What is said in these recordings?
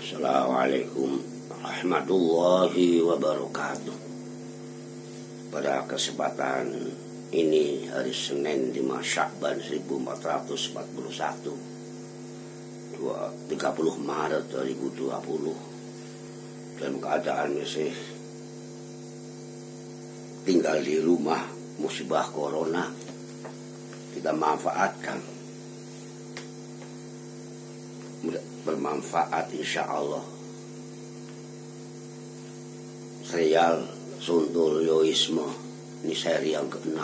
Assalamualaikum warahmatullahi wabarakatuh. Pada kesempatan ini hari Senin 5 Sya'ban 1441 30 Maret 2020 dalam keadaan masih tinggal di rumah musibah corona, kita manfaatkan, bermanfaat insya Allah. Serial Suntul Yoisme ini seri yang ke-6.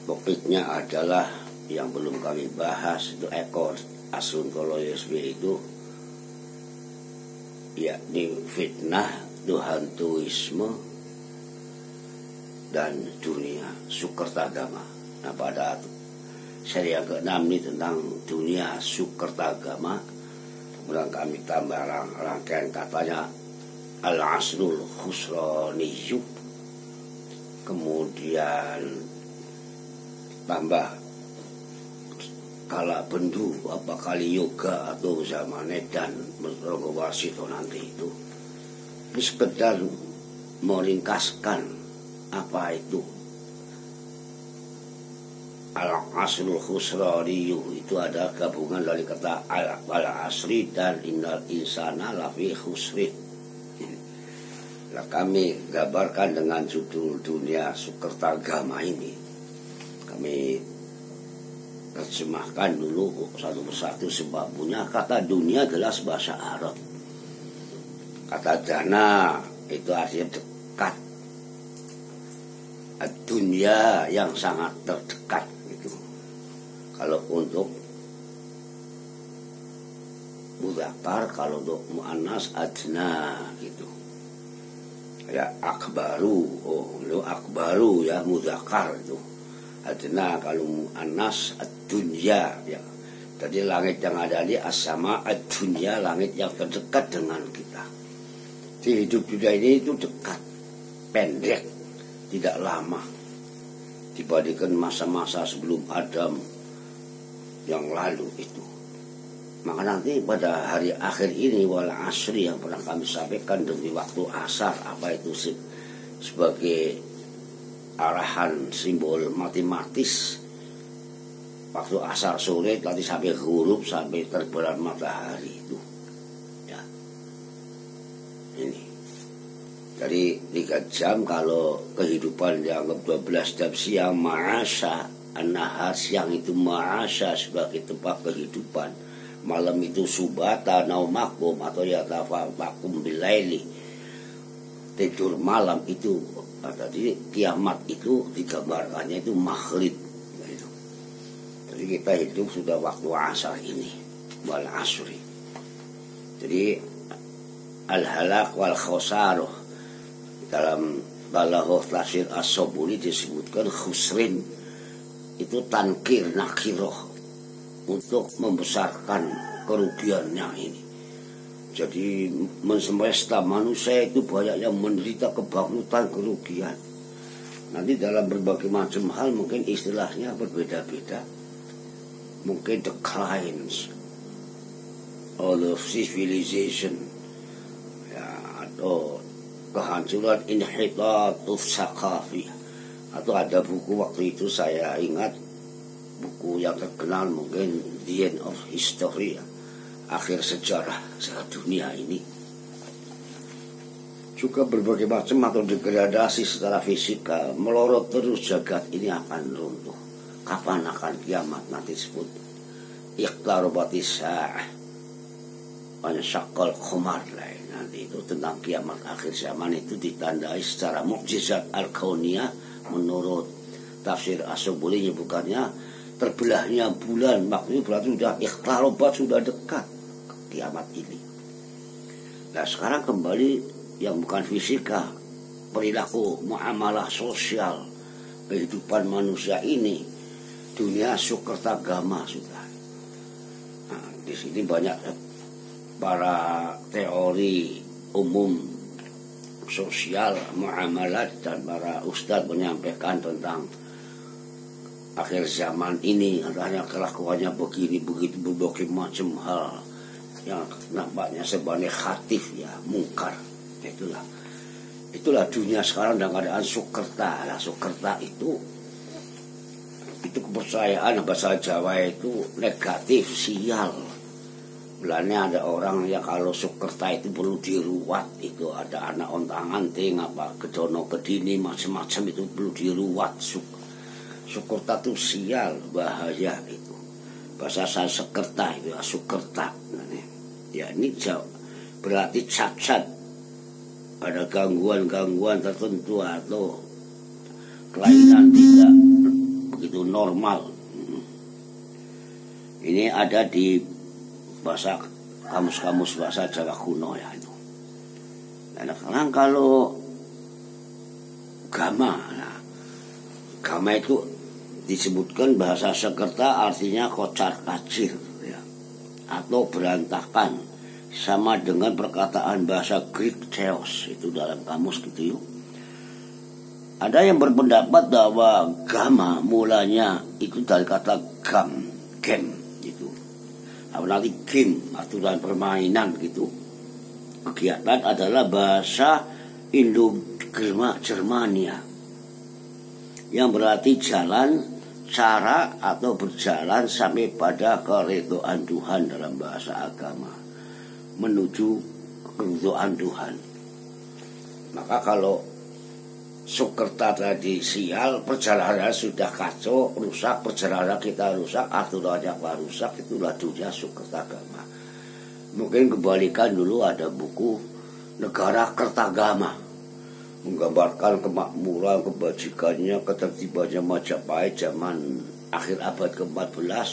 Topiknya adalah yang belum kami bahas, itu ekor Asuntoloyoisme itu yakni fitnah, Tuhantuisme dan dunia Sukertagama. Nah, pada seri yang ke-6 ini tentang dunia Sukertagama. Kemudian kami tambah rangkaian katanya Al-Asrul Khusroniyu. Kemudian tambah kala bendu apa kali yoga atau zaman dan Rongowasito nanti itu. Ini sekedar meringkaskan apa itu Al-Asrul Khusroniyu. Itu ada gabungan dari kata al-asri dan innal insana lafi khusrin. Nah, kami gambarkan dengan judul dunia Sukertagama ini. Kami terjemahkan dulu satu persatu sebab punya kata dunia adalah bahasa Arab. Kata dana itu artinya dekat. Dunia yang sangat terdekat itu. Kalau untuk mudzakkar, kalau untuk muannas adna gitu. Ya akbaru, lu akbaru ya mudzakkar itu. Adna kalau muannas ad-dunya ya. Jadi langit yang ada di as-sama ad-dunya, langit yang terdekat dengan kita. Di hidup dunia ini itu dekat, pendek, tidak lama dibandingkan masa-masa sebelum Adam yang lalu itu. Maka nanti pada hari akhir ini wal asri yang pernah kami sampaikan demi waktu asar, apa itu sebagai arahan simbol matematis. Waktu asar sore tadi sampai huruf sampai terberan matahari itu. Ya. Ini. Jadi 3 jam kalau kehidupan dianggap 12 jam siang ma'asya, an-nahar siang itu ma'asya sebagai tempat kehidupan. Malam itu subata naumakum atau yatafakum bilaili, tidur malam itu. Tadi kiamat itu digambarkannya itu maghrib gitu. Jadi kita hidup sudah waktu asar ini, wal asri. Jadi al-halak wal khosaro dalam Balagh Tafsir As-Sabuni disebutkan khusrin itu tankir nakiroh untuk membesarkan kerugiannya ini. Jadi semesta manusia itu banyak yang menderita kebangkrutan, kerugian. Nanti dalam berbagai macam hal mungkin istilahnya berbeda-beda. Mungkin declines all of civilization ya, atau kehancuran inhitatuf saqafi. Atau ada buku waktu itu saya ingat, buku yang terkenal mungkin The End of History ya, akhir sejarah dunia ini. Juga berbagai macam atau degradasi secara fisika, melorot terus jagat ini akan runtuh. Kapan akan kiamat nanti disebut iqtarabatis sa'ah wa syaqqal qamar lain. Nanti itu tentang kiamat akhir zaman itu ditandai secara mukjizat al-kauniyah. Menurut tafsir As-Sabuni bukannya terbelahnya bulan, maksudnya berarti sudah iqtarabat, sudah dekat kiamat ini. Nah sekarang kembali yang bukan fisika, perilaku muamalah sosial kehidupan manusia ini, dunia Sukertagama sudah. Nah, di sini banyak para teori umum sosial muamalat dan para ustadz menyampaikan tentang akhir zaman ini, adanya kelakuannya begini begitu berbagai macam hal yang nampaknya sebagai khatif ya, mungkar. Itulah dunia sekarang dalam keadaan sukerta. Nah, sukerta itu kepercayaan bahasa Jawa itu negatif, sial. Mulanya ada orang yang kalau sukerta itu perlu diruat, itu ada anak ontang anting apa kedono kedini macam-macam itu perlu diruat. Sukerta itu sial, bahaya itu. Bahasa Sanskerta itu sukerta. Ya ini berarti cacat, ada gangguan-gangguan tertentu atau kelainan tidak begitu normal. Ini ada di bahasa kamus-kamus bahasa Jawa kuno ya itu. Nah, sekarang kalau gama, gama itu disebutkan bahasa Sanskerta artinya kocar kacir ya, atau berantakan, sama dengan perkataan bahasa Greek theos itu dalam kamus gitu yuk. Ada yang berpendapat bahwa gama mulanya itu dari kata game gitu. Nanti game, aturan permainan gitu. Kegiatan adalah bahasa Indo-Germania yang berarti jalan, cara atau berjalan sampai pada keridhaan Tuhan dalam bahasa agama, menuju keridhaan Tuhan. Maka kalau sukerta tadi sial, perjalanan sudah kacau, rusak, perjalanan kita rusak, aturannya rusak, itulah dunia sukerta agama. Mungkin kebalikan, dulu ada buku Negara Kertagama, menggambarkan kemakmuran, kebajikannya, ketertibannya Majapahit zaman akhir abad ke-14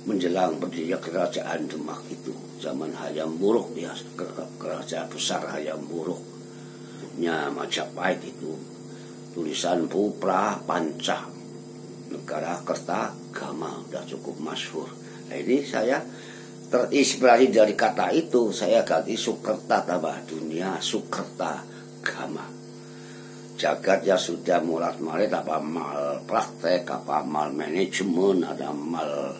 menjelang berdirinya kerajaan Demak itu, zaman Hayam Wuruk ya, kerajaan besar Hayam Wuruknya Majapahit itu. Tulisan Pupra Panca Negara Kertagama udah cukup masyhur. Nah, ini saya terinspirasi dari kata itu, saya ganti sukerta tambah dunia sukerta gama. Jagatnya sudah murat-marit, apa mal praktek, apa mal manajemen, ada mal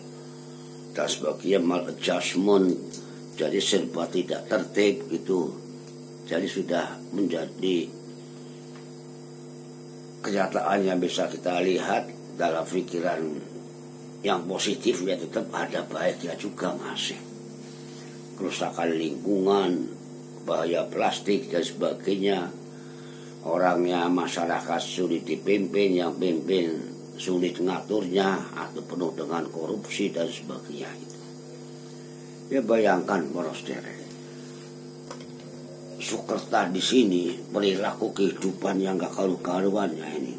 dan sebagainya, mal adjustment. Jadi serba tidak tertib gitu. Jadi sudah menjadi kenyataan yang bisa kita lihat dalam pikiran yang positif ya, tetap ada baiknya juga masih. Kerusakan lingkungan, bahaya plastik dan sebagainya. Orangnya masyarakat sulit dipimpin, yang pimpin sulit ngaturnya atau penuh dengan korupsi dan sebagainya itu. Ya bayangkan poros derek. Sukerta di sini perilaku kehidupan yang gak karu-karuannya ini.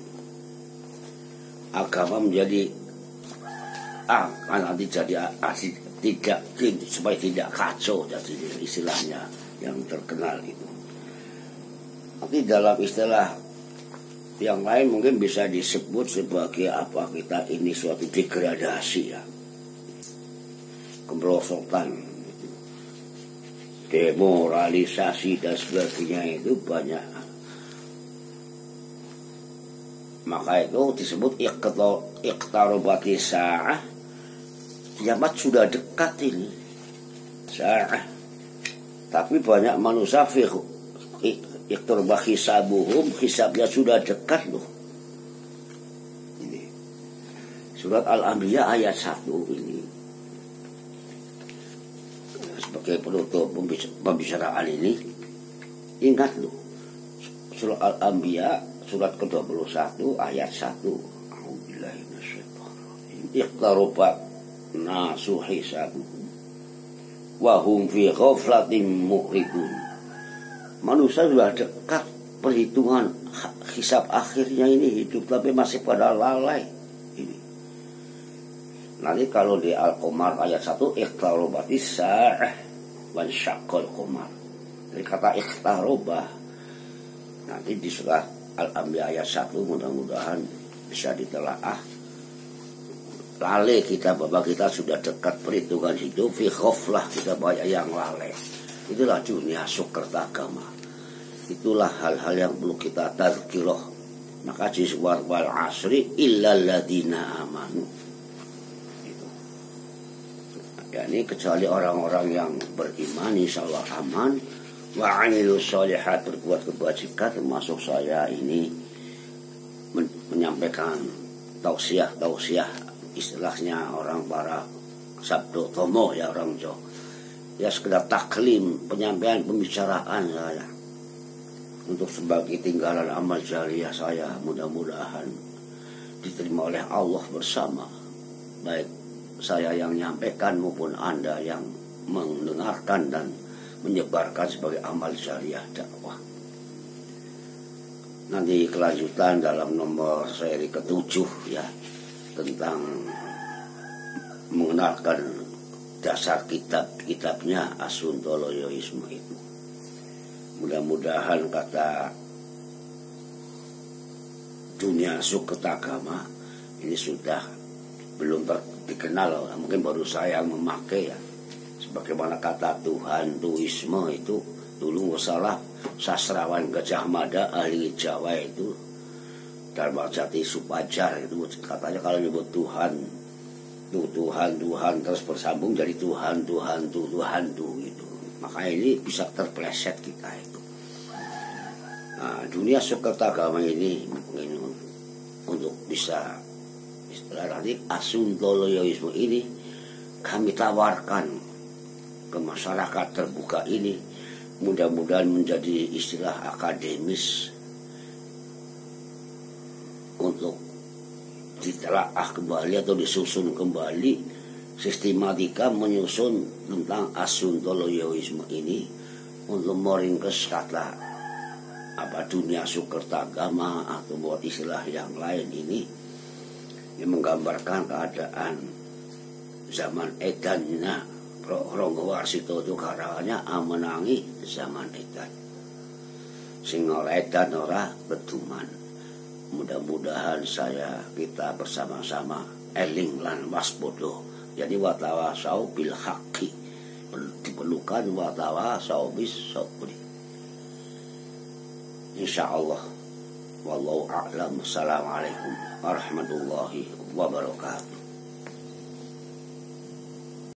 Agama menjadi nanti jadi tidak supaya tidak kacau, jadi istilahnya yang terkenal itu. Nanti dalam istilah yang lain mungkin bisa disebut sebagai apa, kita ini suatu degradasi ya, kemerosotan, demoralisasi dan sebagainya itu banyak. Maka itu disebut iqtarabati sa'ah, kiamat sudah dekat ini sa'ah. Tapi banyak manusia iqtaraba hisabuhum, hisabnya sudah dekat loh. Ini surat Al-Anbiya ayat 1 ini sebagai penutup pembicaraan ini. Ingat loh, surat Al-Anbiya surat ke-21 ayat 1. A'udzubillahi minasyaitonir. Iqtaraba nasu hisabuhum wa hum fi ghaflatin mu'ridun. Manusia sudah dekat perhitungan hisab akhirnya ini hidup, tapi masih pada lalai ini. Nanti kalau di Al-Qamar ayat 1, iqtarabatis sa'ah wan syaqqal qamar. Dari kata iqtarabah nanti di surah Al-Anbiya ayat 1 mudah-mudahan bisa ditelaah. Lalai kita bahwa kita sudah dekat perhitungan hidup, fi ghaflah kita banyak yang lalai. Itulah dunia sukerta agama. Itulah hal-hal yang perlu kita tazkirah. Maka jiswar wal asri illal ladina amanu. Ya, yakni kecuali orang-orang yang beriman insya Allah aman, wa amilus sholihat, berbuat kebajikan, termasuk saya ini menyampaikan tausiah istilahnya orang para sabdo tomo ya orang Jawa ya, sekedar taklim, penyampaian pembicaraan saya untuk sebagai tinggalan amal jariah saya, mudah-mudahan diterima oleh Allah bersama, baik saya yang menyampaikan maupun Anda yang mendengarkan dan menyebarkan sebagai amal jariah dakwah. Nanti kelanjutan dalam nomor seri ke-7 ya, tentang mengenalkan dasar kitabnya Asuntoloyoisme itu. Mudah-mudahan kata dunia Suketagama ini sudah belum dikenal, mungkin baru saya yang memakai ya. Sebagaimana kata Tuhan Tuisme itu dulu masalah sastrawan Gajah Mada ahli Jawa itu Dharmajati Supajar itu katanya kalau nyebut Tuhan Tuhan terus bersambung jadi Tuhan gitu. Maka ini bisa terpleset kita itu. Nah, dunia Suketagama ini mungkin untuk bisa istilah nanti Asuntoloyoisme ini kami tawarkan ke masyarakat terbuka ini, mudah-mudahan menjadi istilah akademis untuk ditelaah kembali atau disusun kembali sistematika menyusun tentang Asuntoloyoisme ini untuk meringkes kata dunia Suketagama atau buat istilah yang lain ini yang menggambarkan keadaan zaman edannya Ronggo Warsito itu karangannya amenangi zaman edan sing ora edan ora beduman. Mudah-mudahan kita bersama-sama eling lan waspada. Jadi watawasau bil haqqi, diperlukan watawasau bis sabri. Insyaallah. Wallahu a'lam. Assalamualaikum warahmatullahi wabarakatuh.